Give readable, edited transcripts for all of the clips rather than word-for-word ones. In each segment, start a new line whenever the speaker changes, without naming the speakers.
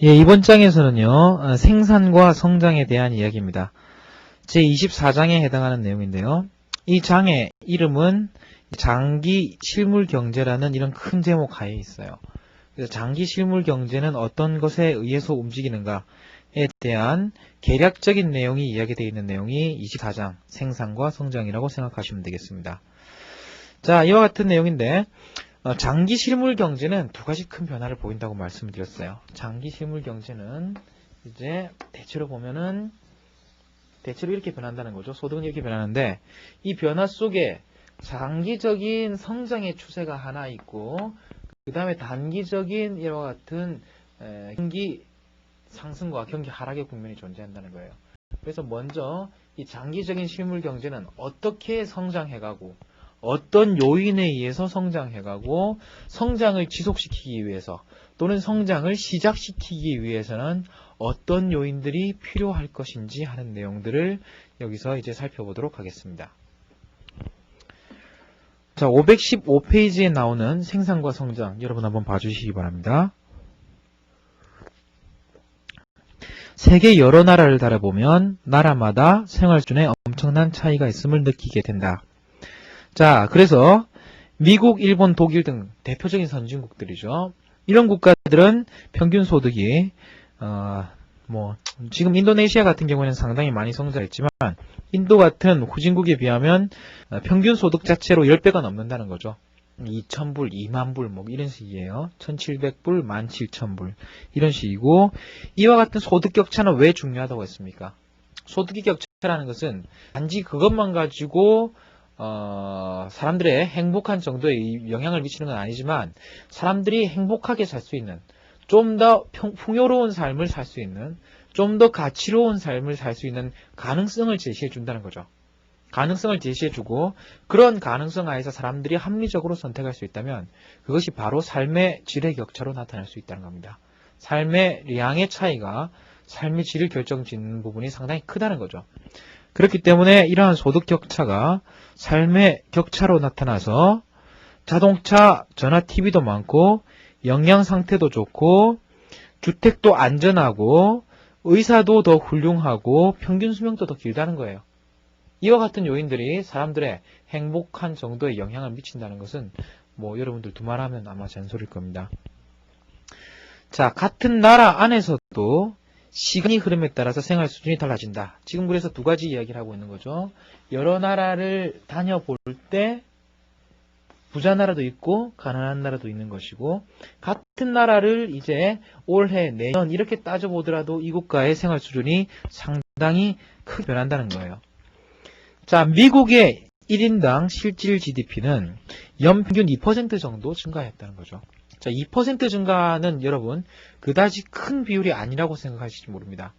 예, 이번 장에서는요, 생산과 성장에 대한 이야기입니다. 제24장에 해당하는 내용인데요. 이 장의 이름은 장기 실물 경제라는 이런 큰 제목 하에 있어요. 그래서 장기 실물 경제는 어떤 것에 의해서 움직이는가에 대한 개략적인 내용이 이야기되어 있는 내용이 24장 생산과 성장이라고 생각하시면 되겠습니다. 자, 이와 같은 내용인데 장기 실물 경제는 두 가지 큰 변화를 보인다고 말씀을 드렸어요. 장기 실물 경제는 이제 대체로 보면은 대체로 이렇게 변한다는 거죠. 소득은 이렇게 변하는데 이 변화 속에 장기적인 성장의 추세가 하나 있고 그 다음에 단기적인 이와 같은 경기 상승과 경기 하락의 국면이 존재한다는 거예요. 그래서 먼저 이 장기적인 실물 경제는 어떻게 성장해가고 어떤 요인에 의해서 성장해가고 성장을 지속시키기 위해서 또는 성장을 시작시키기 위해서는 어떤 요인들이 필요할 것인지 하는 내용들을 여기서 이제 살펴보도록 하겠습니다. 자, 515페이지에 나오는 생산과 성장 여러분 한번 봐주시기 바랍니다. 세계 여러 나라를 달아보면 나라마다 생활 수준에 엄청난 차이가 있음을 느끼게 된다. 자, 그래서 미국, 일본, 독일 등 대표적인 선진국들이죠. 이런 국가들은 평균 소득이 지금 인도네시아 같은 경우에는 상당히 많이 성장했지만 인도 같은 후진국에 비하면 평균 소득 자체로 10배가 넘는다는 거죠. 2,000불, 2만불 뭐 이런 식이에요. 1,700불, 17,000불 이런 식이고 이와 같은 소득 격차는 왜 중요하다고 했습니까? 소득의 격차라는 것은 단지 그것만 가지고 사람들의 행복한 정도에 영향을 미치는 건 아니지만 사람들이 행복하게 살 수 있는 좀 더 풍요로운 삶을 살 수 있는 좀 더 가치로운 삶을 살 수 있는 가능성을 제시해 준다는 거죠. 가능성을 제시해주고 그런 가능성 하에서 사람들이 합리적으로 선택할 수 있다면 그것이 바로 삶의 질의 격차로 나타날 수 있다는 겁니다. 삶의 양의 차이가 삶의 질을 결정짓는 부분이 상당히 크다는 거죠. 그렇기 때문에 이러한 소득 격차가 삶의 격차로 나타나서 자동차, 전화, TV도 많고 영양 상태도 좋고 주택도 안전하고 의사도 더 훌륭하고 평균 수명도 더 길다는 거예요. 이와 같은 요인들이 사람들의 행복한 정도에 영향을 미친다는 것은 여러분들 두말하면 아마 잔소리일 겁니다. 자, 같은 나라 안에서도 시간이 흐름에 따라서 생활 수준이 달라진다. 지금 그래서 두 가지 이야기를 하고 있는 거죠. 여러 나라를 다녀볼 때 부자 나라도 있고 가난한 나라도 있는 것이고 같은 나라를 이제 올해 내년 이렇게 따져보더라도 이 국가의 생활 수준이 상당히 크게 변한다는 거예요. 자, 미국의 1인당 실질 GDP는 연평균 2% 정도 증가했다는 거죠. 자, 2% 증가는 여러분 그다지 큰 비율이 아니라고 생각하실지 모릅니다.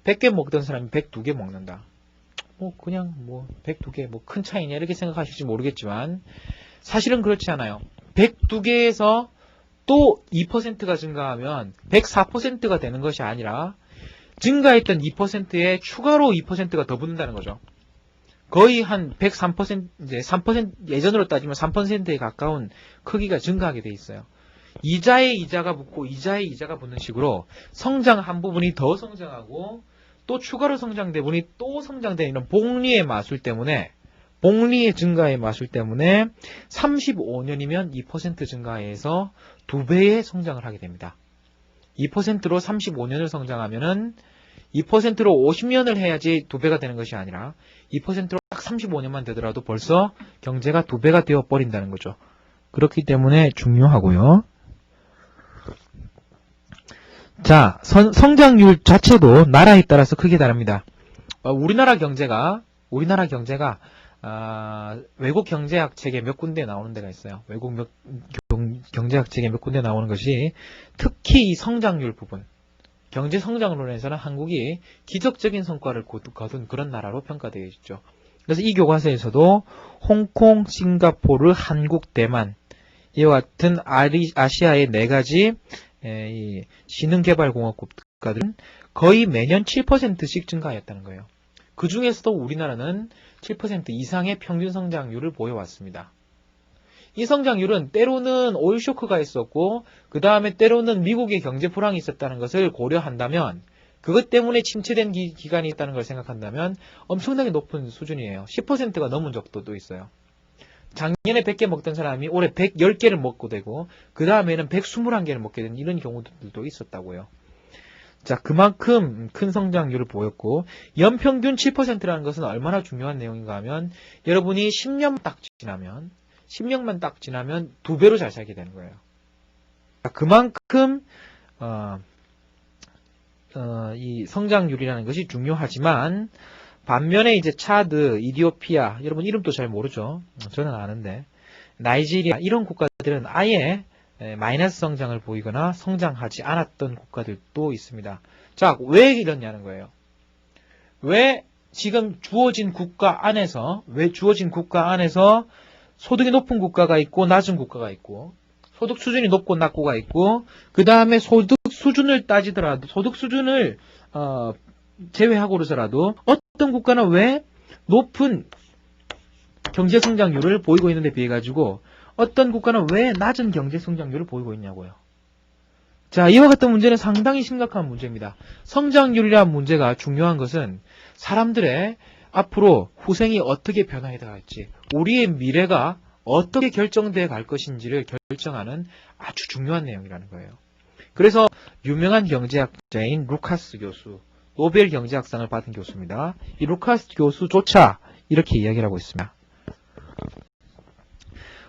100개 먹던 사람이 102개 먹는다. 그냥 102개 큰 차이냐 이렇게 생각하실지 모르겠지만 사실은 그렇지 않아요. 102개에서 또 2%가 증가하면 104%가 되는 것이 아니라 증가했던 2%에 추가로 2%가 더 붙는다는 거죠. 거의 한 103%, 이제 3%, 예전으로 따지면 3%에 가까운 크기가 증가하게 돼 있어요. 이자에 이자가 붙고 이자에 이자가 붙는 식으로 성장한 부분이 더 성장하고 또 추가로 성장된 부분이 또 성장되는 이런 복리의 마술 때문에 복리의 증가의 마술 때문에 35년이면 2% 증가해서 2배의 성장을 하게 됩니다. 2%로 35년을 성장하면은 2%로 50년을 해야지 2배가 되는 것이 아니라 2%로 딱 35년만 되더라도 벌써 경제가 2배가 되어 버린다는 거죠. 그렇기 때문에 중요하고요. 자, 성장률 자체도 나라에 따라서 크게 다릅니다. 우리나라 경제가 외국 경제학 책에 몇 군데 나오는 데가 있어요. 외국 경제학 책에 몇 군데 나오는 것이 특히 이 성장률 부분 경제 성장론에서는 한국이 기적적인 성과를 거둔 그런 나라로 평가되어 있죠. 그래서 이 교과서에서도 홍콩, 싱가포르, 한국, 대만 이와 같은 아시아의 4가지 신흥개발공화국 국가들은 거의 매년 7%씩 증가하였다는 거예요. 그 중에서도 우리나라는 7% 이상의 평균 성장률을 보여왔습니다. 이 성장률은 때로는 오일 쇼크가 있었고 그 다음에 때로는 미국의 경제 불황이 있었다는 것을 고려한다면 그것 때문에 침체된 기간이 있다는 걸 생각한다면 엄청나게 높은 수준이에요. 10%가 넘은 적도 있어요. 작년에 100개 먹던 사람이 올해 110개를 먹고 되고 그 다음에는 121개를 먹게 된 이런 경우들도 있었다고요. 자, 그만큼 큰 성장률을 보였고 연평균 7%라는 것은 얼마나 중요한 내용인가 하면 여러분이 10년만 딱 지나면 2배로 잘 살게 되는 거예요. 그만큼 이 성장률이라는 것이 중요하지만 반면에 이제 차드, 이디오피아, 여러분 이름도 잘 모르죠? 저는 아는데 나이지리아 이런 국가들은 아예 마이너스 성장을 보이거나 성장하지 않았던 국가들도 있습니다. 자, 왜 이러냐는 거예요. 왜 지금 주어진 국가 안에서 소득이 높은 국가가 있고 낮은 국가가 있고 소득 수준이 높고 낮고가 있고 그 다음에 소득 수준을 따지더라도 소득 수준을 제외하고 그러더라도 어떤 국가는 왜 높은 경제 성장률을 보이고 있는데 비해 가지고 어떤 국가는 왜 낮은 경제 성장률을 보이고 있냐고요. 자, 이와 같은 문제는 상당히 심각한 문제입니다. 성장률이라는 문제가 중요한 것은 사람들의 앞으로 후생이 어떻게 변화해 갈지, 우리의 미래가 어떻게 결정돼 갈 것인지를 결정하는 아주 중요한 내용이라는 거예요. 그래서 유명한 경제학자인 루카스 교수, 노벨 경제학상을 받은 교수입니다. 이 루카스 교수조차 이렇게 이야기를 하고 있습니다.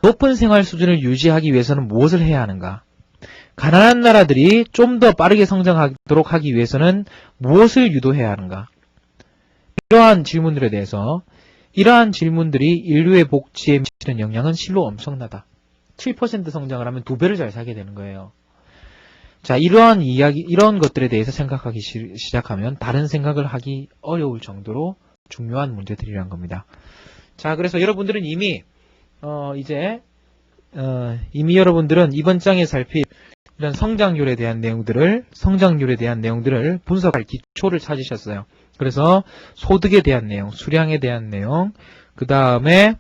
높은 생활 수준을 유지하기 위해서는 무엇을 해야 하는가? 가난한 나라들이 좀 더 빠르게 성장하도록 하기 위해서는 무엇을 유도해야 하는가? 이러한 질문들에 대해서 이러한 질문들이 인류의 복지에 미치는 영향은 실로 엄청나다. 7% 성장을 하면 2배를 잘 살게 되는 거예요. 자, 이런 것들에 대해서 생각하기 시작하면 다른 생각을 하기 어려울 정도로 중요한 문제들이란 겁니다. 자, 그래서 여러분들은 이미 여러분들은 이번 장에 살필 이런 성장률에 대한 내용들을 분석할 기초를 찾으셨어요. 그래서 소득에 대한 내용, 수량에 대한 내용, 그 다음에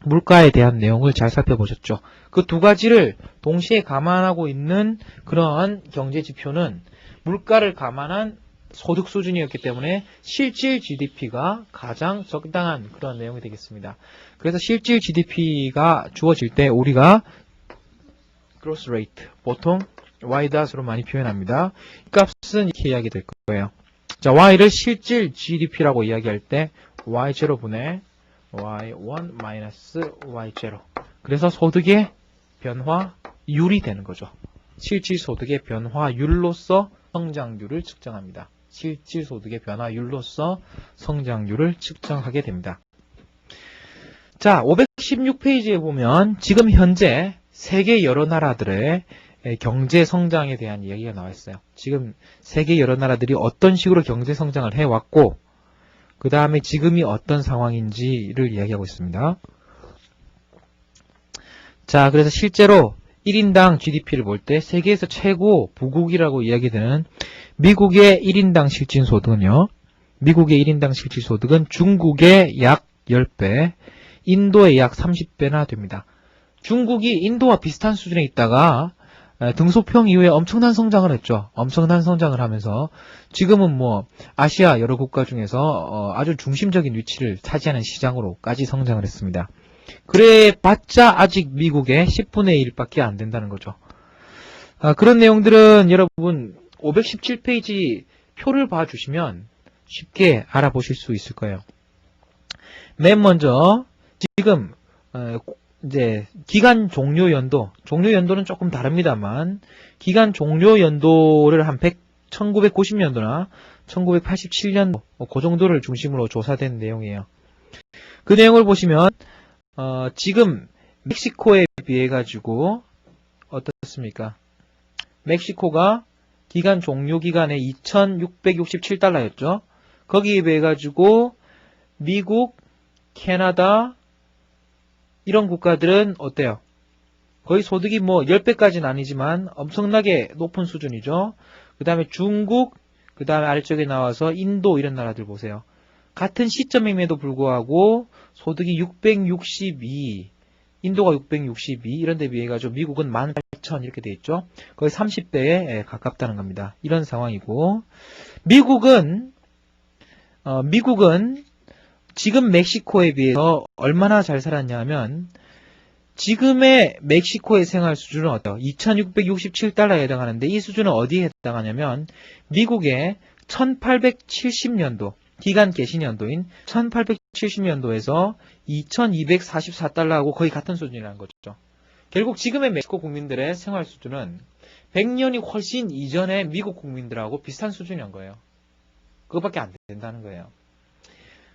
물가에 대한 내용을 잘 살펴보셨죠. 그 두 가지를 동시에 감안하고 있는 그러한 경제 지표는 물가를 감안한 소득 수준이었기 때문에 실질 GDP가 가장 적당한 그런 내용이 되겠습니다. 그래서 실질 GDP가 주어질 때 우리가 growth rate, 보통 y-로 많이 표현합니다. 값은 이렇게 이야기될 거예요. 자, y를 실질 GDP라고 이야기할 때 y0분의 y1 y0. 그래서 소득의 변화율이 되는 거죠. 실질 소득의 변화율로서 성장률을 측정합니다. 실질 소득의 변화율로서 성장률을 측정하게 됩니다. 자, 516페이지에 보면 지금 현재 세계 여러 나라들의 경제 성장에 대한 이야기가 나와 있어요. 지금 세계 여러 나라들이 어떤 식으로 경제 성장을 해왔고 그 다음에 지금이 어떤 상황인지를 이야기하고 있습니다. 자, 그래서 실제로 1인당 GDP를 볼 때 세계에서 최고 부국이라고 이야기되는 미국의 1인당 실질소득은요. 미국의 1인당 실질소득은 중국의 약 10배, 인도의 약 30배나 됩니다. 중국이 인도와 비슷한 수준에 있다가 등소평 이후에 엄청난 성장을 했죠. 엄청난 성장을 하면서 지금은 뭐 아시아 여러 국가 중에서 아주 중심적인 위치를 차지하는 시장으로까지 성장을 했습니다. 그래 봤자 아직 미국의 10분의 1밖에 안 된다는 거죠. 그런 내용들은 여러분 517페이지 표를 봐주시면 쉽게 알아보실 수 있을 거예요. 맨 먼저 지금 이제 기간 종료 연도는 조금 다릅니다만 기간 종료 연도를 한 1990년도나 1987년도 그 정도를 중심으로 조사된 내용이에요. 그 내용을 보시면 지금 멕시코에 비해 가지고 어떻습니까? 멕시코가 기간 종료 기간에 2,667달러였죠. 거기에 비해 가지고 미국, 캐나다 이런 국가들은 어때요? 거의 소득이 뭐 10배까지는 아니지만 엄청나게 높은 수준이죠. 그 다음에 중국, 그 다음에 아래쪽에 나와서 인도 이런 나라들 보세요. 같은 시점임에도 불구하고 소득이 662, 인도가 662 이런 데 비해 가지고 미국은 18,000 이렇게 돼 있죠. 거의 30배에 가깝다는 겁니다. 이런 상황이고 미국은 지금 멕시코에 비해서 얼마나 잘 살았냐면 지금의 멕시코의 생활 수준은 어때요? 2,667달러에 해당하는데 이 수준은 어디에 해당하냐면 미국의 1870년도 기간 개시년도인 1870년도에서 2,244달러하고 거의 같은 수준이라는 거죠. 결국 지금의 멕시코 국민들의 생활 수준은 100년이 훨씬 이전의 미국 국민들하고 비슷한 수준인 거예요. 그것밖에 안 된다는 거예요.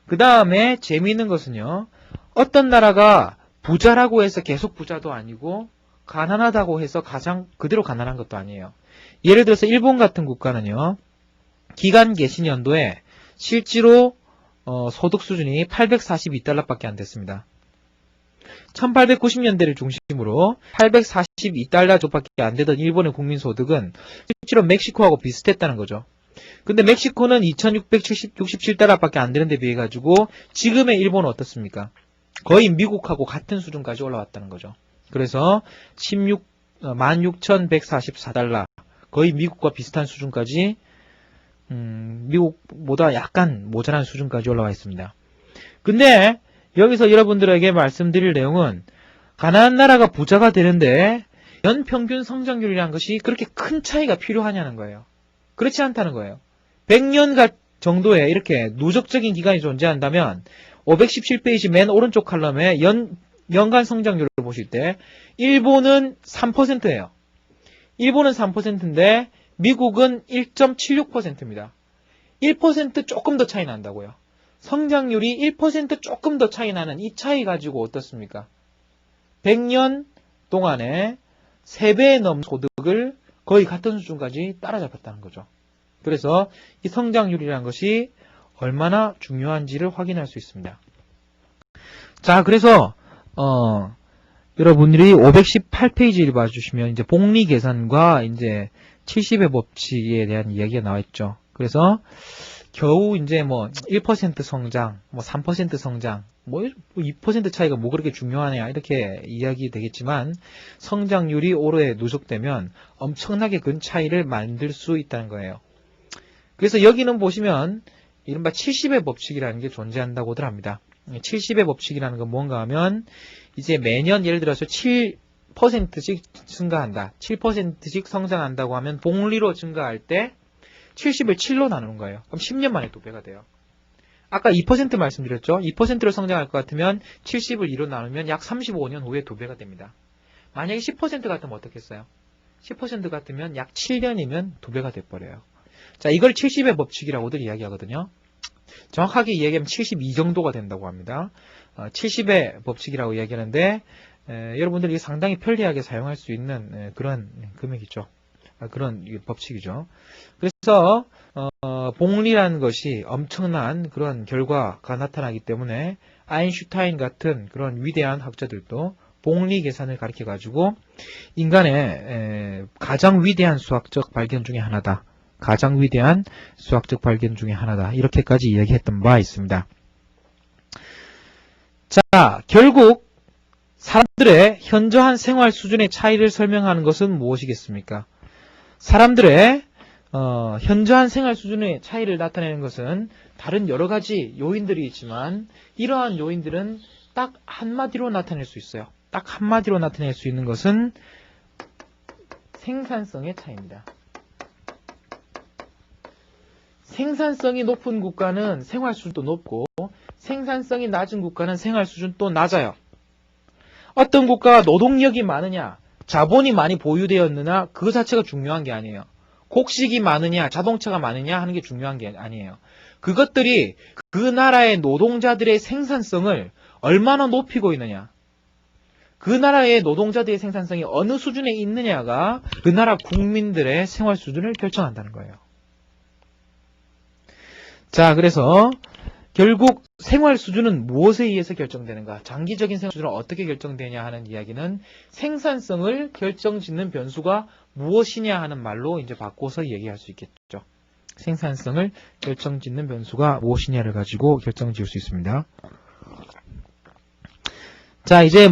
그 다음에 재미있는 것은요. 어떤 나라가 부자라고 해서 계속 부자도 아니고 가난하다고 해서 가장 그대로 가난한 것도 아니에요. 예를 들어서 일본 같은 국가는요. 기간 개시년도에 실제로 소득 수준이 842달러밖에 안 됐습니다. 1890년대를 중심으로 842달러 조밖에 안 되던 일본의 국민소득은 실제로 멕시코하고 비슷했다는 거죠. 근데 멕시코는 2667달러밖에 안 되는데 비해 가지고 지금의 일본은 어떻습니까? 거의 미국하고 같은 수준까지 올라왔다는 거죠. 그래서 16,144달러 거의 미국과 비슷한 수준까지 미국보다 약간 모자란 수준까지 올라와 있습니다. 근데 여기서 여러분들에게 말씀드릴 내용은 가난한 나라가 부자가 되는데 연평균 성장률이라는 것이 그렇게 큰 차이가 필요하냐는 거예요. 그렇지 않다는 거예요. 100년 정도의 이렇게 누적적인 기간이 존재한다면 517페이지 맨 오른쪽 칼럼에 연간 성장률을 보실 때 일본은 3%예요. 일본은 3%인데 미국은 1.76%입니다. 1% 조금 더 차이 난다고요. 성장률이 1% 조금 더 차이 나는 이 차이 가지고 어떻습니까? 100년 동안에 3배에 넘는 소득을 거의 같은 수준까지 따라잡았다는 거죠. 그래서 이 성장률이라는 것이 얼마나 중요한지를 확인할 수 있습니다. 자, 그래서 여러분들이 518페이지를 봐주시면 이제 복리 계산과 이제 70의 법칙에 대한 이야기가 나와 있죠. 그래서 겨우 이제 뭐 1% 성장, 뭐 3% 성장, 뭐 2% 차이가 뭐 그렇게 중요하냐 이렇게 이야기 되겠지만 성장률이 오래 누적되면 엄청나게 큰 차이를 만들 수 있다는 거예요. 그래서 여기는 보시면 이른바 70의 법칙이라는 게 존재한다고들 합니다. 70의 법칙이라는 건 뭔가 하면 이제 매년 예를 들어서 7%씩 증가한다. 7%씩 성장한다고 하면 복리로 증가할 때 70을 7로 나누는 거예요. 그럼 10년 만에 2배가 돼요. 아까 2% 말씀드렸죠? 2%로 성장할 것 같으면 70을 2로 나누면 약 35년 후에 2배가 됩니다. 만약에 10% 같으면 어떻겠어요? 10% 같으면 약 7년이면 2배가 돼버려요. 자, 이걸 70의 법칙이라고들 이야기하거든요. 정확하게 이야기하면 72 정도가 된다고 합니다. 70의 법칙이라고 이야기하는데 여러분들이 상당히 편리하게 사용할 수 있는 그런 금액이죠. 그런 법칙이죠. 그래서 복리라는 것이 엄청난 그런 결과가 나타나기 때문에 아인슈타인 같은 그런 위대한 학자들도 복리 계산을 가르쳐 가지고 인간의 가장 위대한 수학적 발견 중에 하나다. 가장 위대한 수학적 발견 중에 하나다. 이렇게까지 이야기했던 바 있습니다. 자, 결국 사람들의 현저한 생활 수준의 차이를 설명하는 것은 무엇이겠습니까? 사람들의 현저한 생활 수준의 차이를 나타내는 것은 다른 여러 가지 요인들이 있지만 이러한 요인들은 딱 한마디로 나타낼 수 있어요. 딱 한마디로 나타낼 수 있는 것은 생산성의 차이입니다. 생산성이 높은 국가는 생활 수준도 높고 생산성이 낮은 국가는 생활 수준도 낮아요. 어떤 국가가 노동력이 많으냐, 자본이 많이 보유되었느냐 그 자체가 중요한 게 아니에요. 곡식이 많으냐, 자동차가 많으냐 하는 게 중요한 게 아니에요. 그것들이 그 나라의 노동자들의 생산성을 얼마나 높이고 있느냐, 그 나라의 노동자들의 생산성이 어느 수준에 있느냐가 그 나라 국민들의 생활 수준을 결정한다는 거예요. 자, 그래서 결국 생활 수준은 무엇에 의해서 결정되는가? 장기적인 생활 수준은 어떻게 결정되냐 하는 이야기는 생산성을 결정짓는 변수가 무엇이냐 하는 말로 이제 바꿔서 얘기할 수 있겠죠. 생산성을 결정짓는 변수가 무엇이냐를 가지고 결정지을 수 있습니다. 자, 이제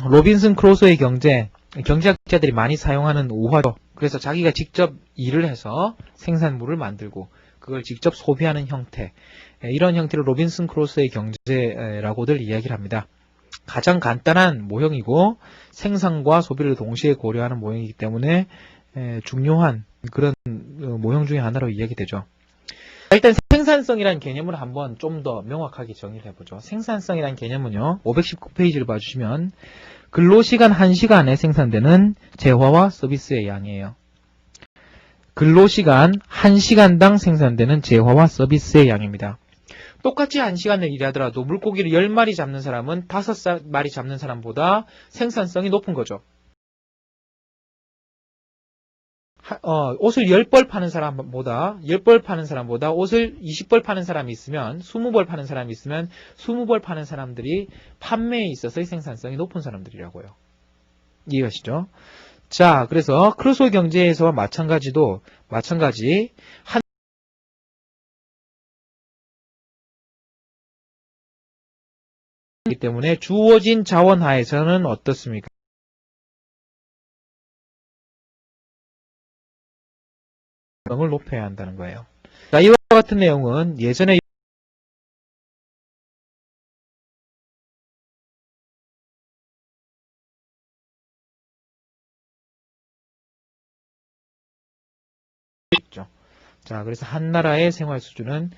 로빈슨 크루소의 경제학자들이 많이 사용하는 오화죠. 그래서 자기가 직접 일을 해서 생산물을 만들고 그걸 직접 소비하는 형태, 이런 형태를 로빈슨 크루소의 경제라고들 이야기를 합니다. 가장 간단한 모형이고 생산과 소비를 동시에 고려하는 모형이기 때문에 중요한 그런 모형 중에 하나로 이야기되죠. 일단 생산성이라는 개념을 한번 좀 더 명확하게 정의를 해보죠. 생산성이라는 개념은요, 519페이지를 봐주시면 근로시간 1시간에 생산되는 재화와 서비스의 양이에요. 근로시간 1시간당 생산되는 재화와 서비스의 양입니다. 똑같이 1시간을 일하더라도 물고기를 10마리 잡는 사람은 5마리 잡는 사람보다 생산성이 높은 거죠. 옷을 10벌 파는 사람보다 옷을 20벌 파는 사람이 있으면 20벌 파는 사람이 있으면 20벌 파는 사람들이 판매에 있어서의 생산성이 높은 사람들이라고요. 이해가시죠? 자, 그래서 크루소 경제에서와 마찬가지 하기 때문에 주어진 자원 하에서는 어떻습니까? 을 높여야 한다는 거예요. 자, 이와 같은 내용은 예전에 있죠. 자, 그래서 한 나라의 생활 수준은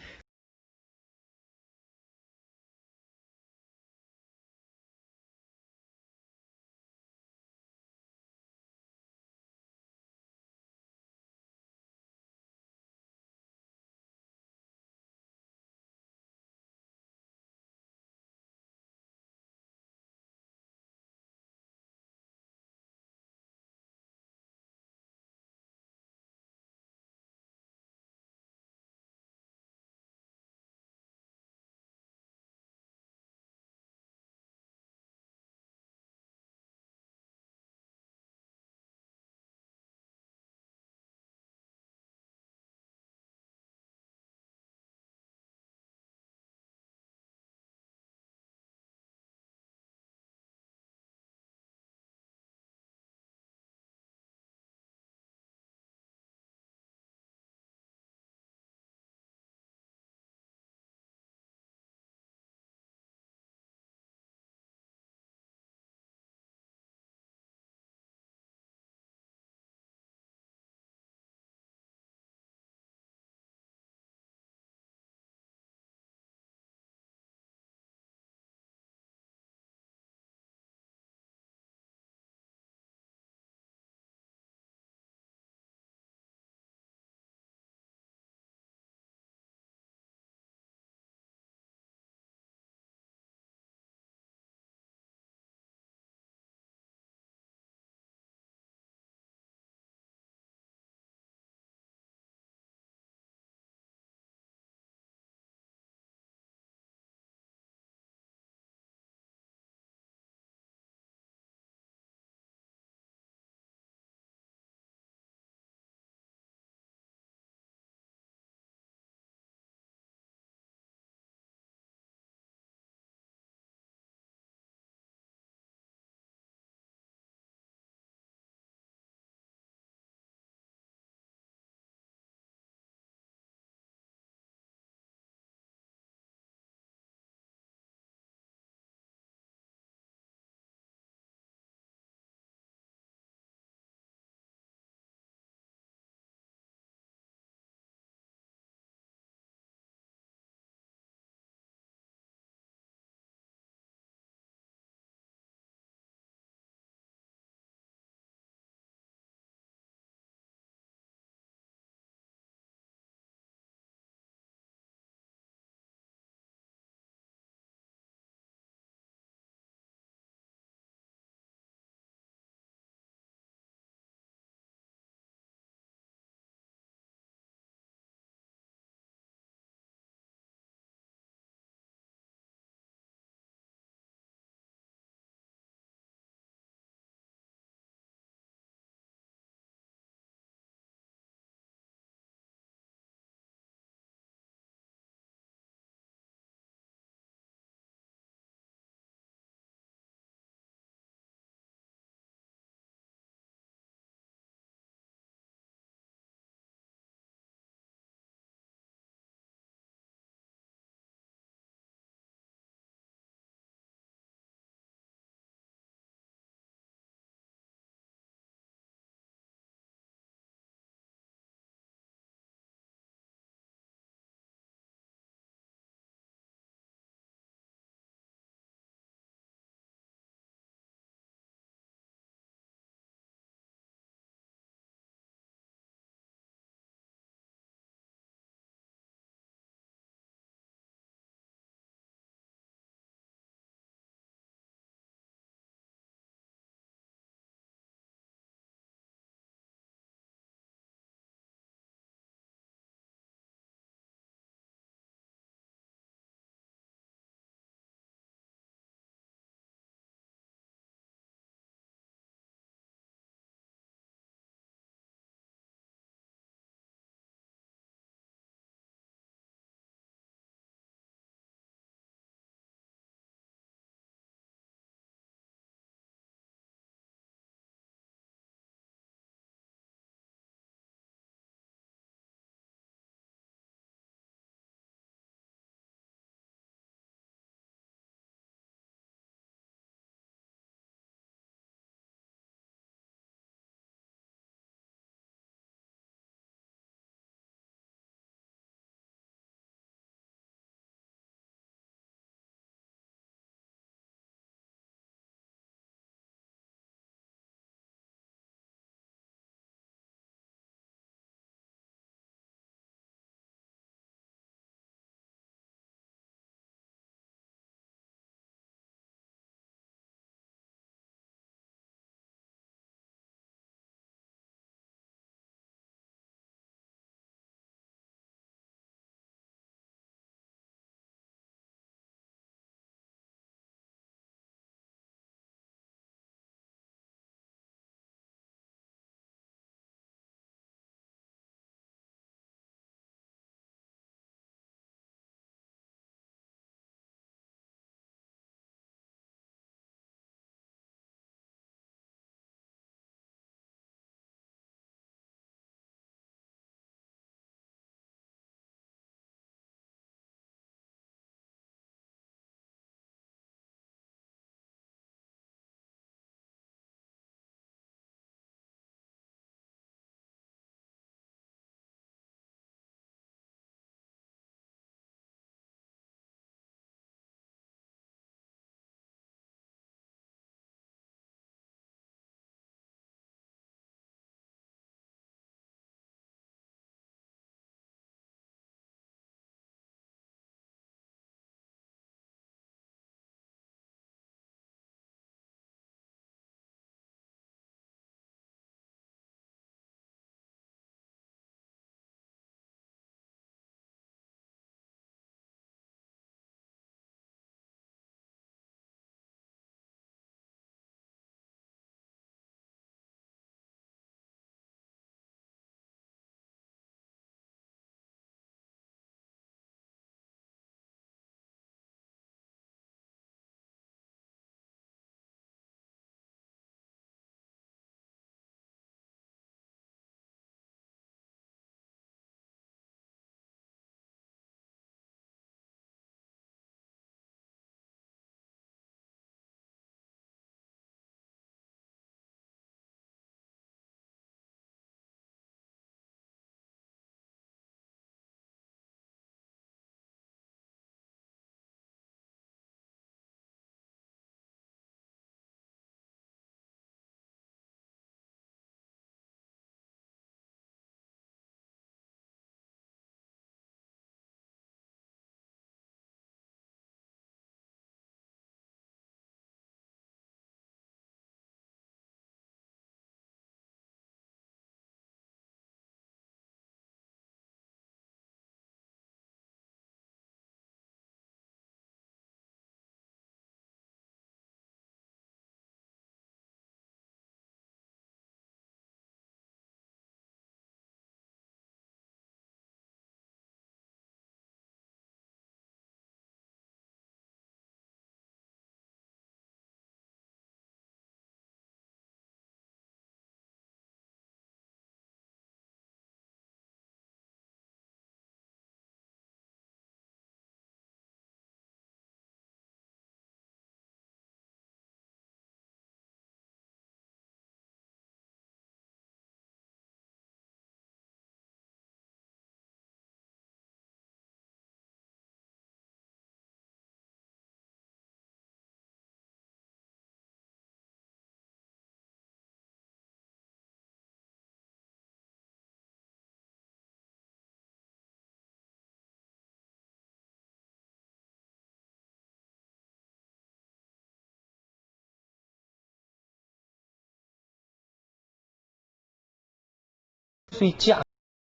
수 있지 않나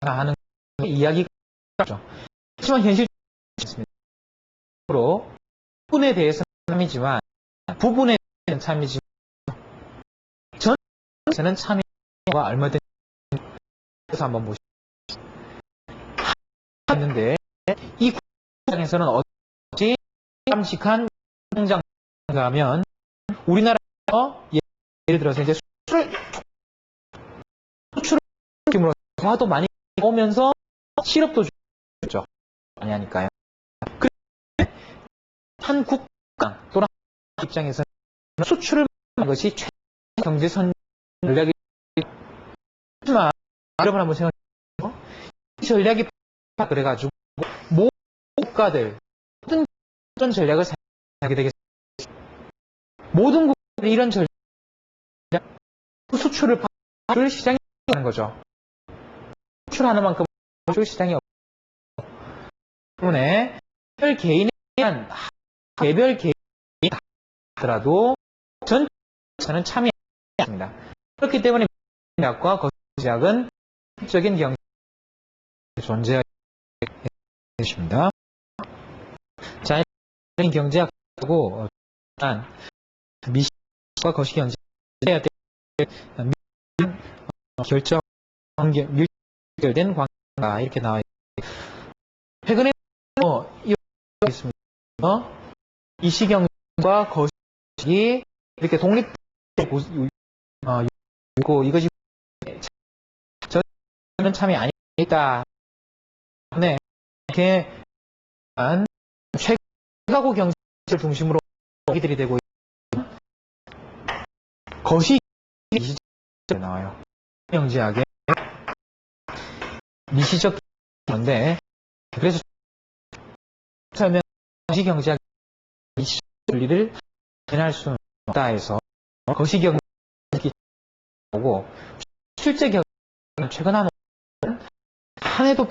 하는 이야기가 있죠. 하지만 현실적으로 부분에 대해서는 참이지만 부분에 대해서는 참이지만 전체는 참여가 얼마든지 해서 한번 보시죠. 했는데 이 국장에서는 어찌 깜찍한 성장을 하면 우리나라에서 예를 들어서 이제 수출을 느낌으로 화도 많이 오면서 실업도 주죠. 많이 하니까요. 한 국가 또는 입장에서는 수출을 하는 것이 최대 경제 전략이 하지만 여러분 한번 생각해보세요. 이 전략이 그래가지고 모든 국가들 모든 이런 전략을 사용하게 되겠습니다. 모든 국가들이 이런 전략 수출을 받을 시장이 하는 거죠. 수출하는 만큼 줄 시장이 없기 때문에 개별 개인에 대한 개별 개인이 하더라도 전체는 참여하지 않습니다. 그렇기 때문에 경제학과 거시제약은 적인 경제 존재하게 되십니다. 자, 경제학하고 미시과 거시경제 해야 될 결정 밀결된 관계가 이렇게 나와 있습니다. 최근에 이거 있습니다. 미시경제과 거시기 이렇게 독립되고 이것이 저는 참이 아니다. 네, 이렇게 최가고 경제를 중심으로 얘기들이 되고 있는 거시 미시적이 나와요. 경제학의 미시적 건데 그래서 설명 거시 경제학 미시적 논리를 변할 수는 없다 해서 거시 경제학이 오고 실제 경제는 최근 한 해도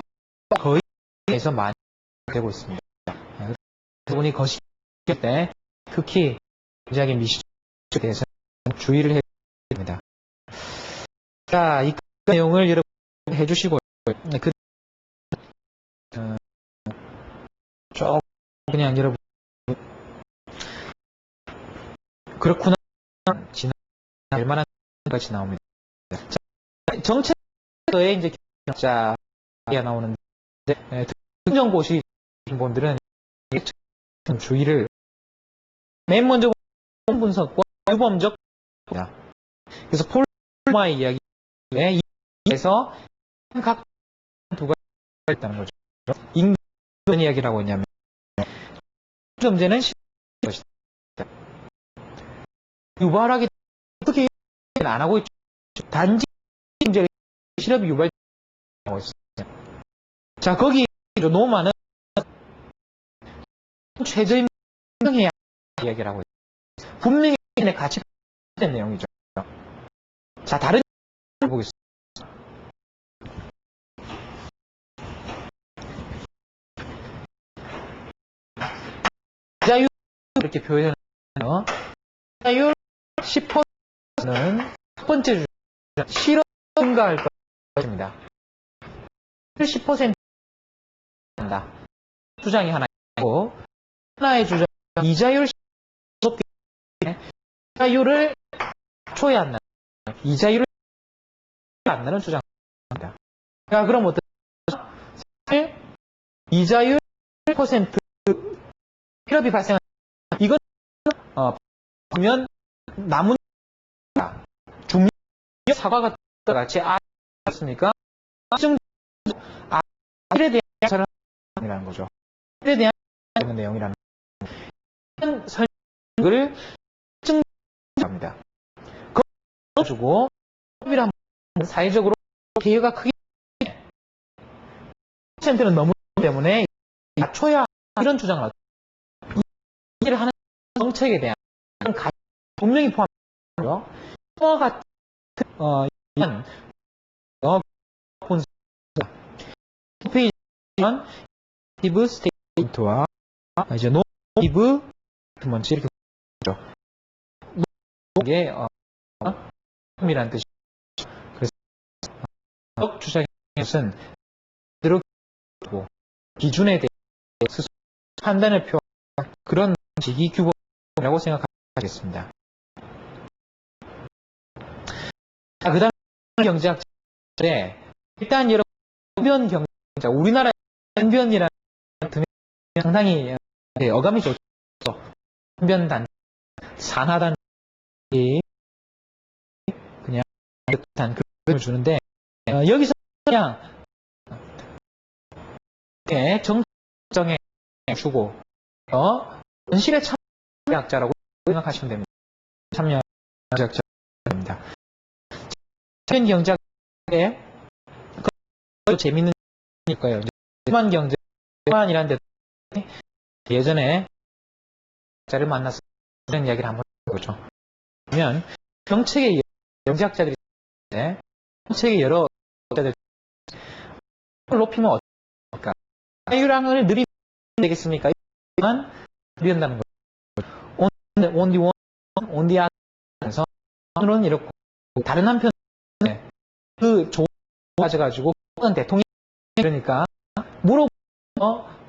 거의 에서 많이 되고 있습니다. 그분이 거시 때 특히 경제학의 미시적에 대해서 주의를 해야 됩니다. 자, 이 내용을 여러분 해주시고 쭉 그냥 여러분 그렇구나 지나 얼마나 같이 나옵니다. 자, 정책에 이제 경자가 나오는데 특정고시 분들은 주의를 맨 먼저 분석과 유범적 그래서 폴마의 이야기에 이에서 각 두 가지가 있다는 거죠. 인근 이야기라고 했냐면 문제는 것이다. 유발하기 어떻게 안 하고 있죠. 단지 문제가 실업이 유발하고 있어요. 자, 거기 너무 많은 최저임금해야 이야기를 하고 있어요. 분명히 같이 된 내용이죠. 자, 다른 보겠습니다. 자율 이렇게 표현하는 자율 10%는 첫 번째 주장 실업 증가할 것입니다. 10% 한다. 주장이 하나 있고 하나의 주장 이자율 15% 이자율을 초에 안 나는 이자율을 안 나는 주장입니다. 자, 그럼 어떻게 이자율 1% 실업이 발생한 이건 보면 나무 중력 사과가 같이 알았습니까? 일에 대한 설명이라는 거죠. 일에 대한 내용이라는 설명을 증명합니다. 그거 주고 실업이란 사회적으로 기회가 크게 %는 너무 때문에 낮춰야 이런 주장을 일을 하는 정책에 대한 분명히 포함되고요. 이와 같은 페이지는 디브 스테이트와 이제 노티브 먼저 이렇게 보죠. 이게 이란 뜻이죠. 그래서 주장인 것은 그대로 기준에 대해 스스로 판단을 표한 그런 시기 규범이라고 생각하겠습니다. 자, 그 다음 경제학자에 일단 여러분 변 경제학자 우리나라 변이라는 term이 상당히 어감이 좋죠. 변단 산하단 그냥 단 그걸 주는데 여기서 그냥 정정에 주고 현실의 참여학자라고 생각하시면 됩니다. 참여학자입니다. 참여 경제학에 재밌는 거예요. human 경제, human이라는 데 예전에 자를 만나서 이런 이야기를 한번 해보죠. 그러면 정책의 경제학자들이 정책의 여러 학자들 높이면 어떨까? 자유량을 늘리면 되겠습니까? 늘린다는 거죠. on the one, on the other 하면서 오늘은 이렇고 다른 한편에 그 좋은 가져가지고 대통령이 그러니까 물어보고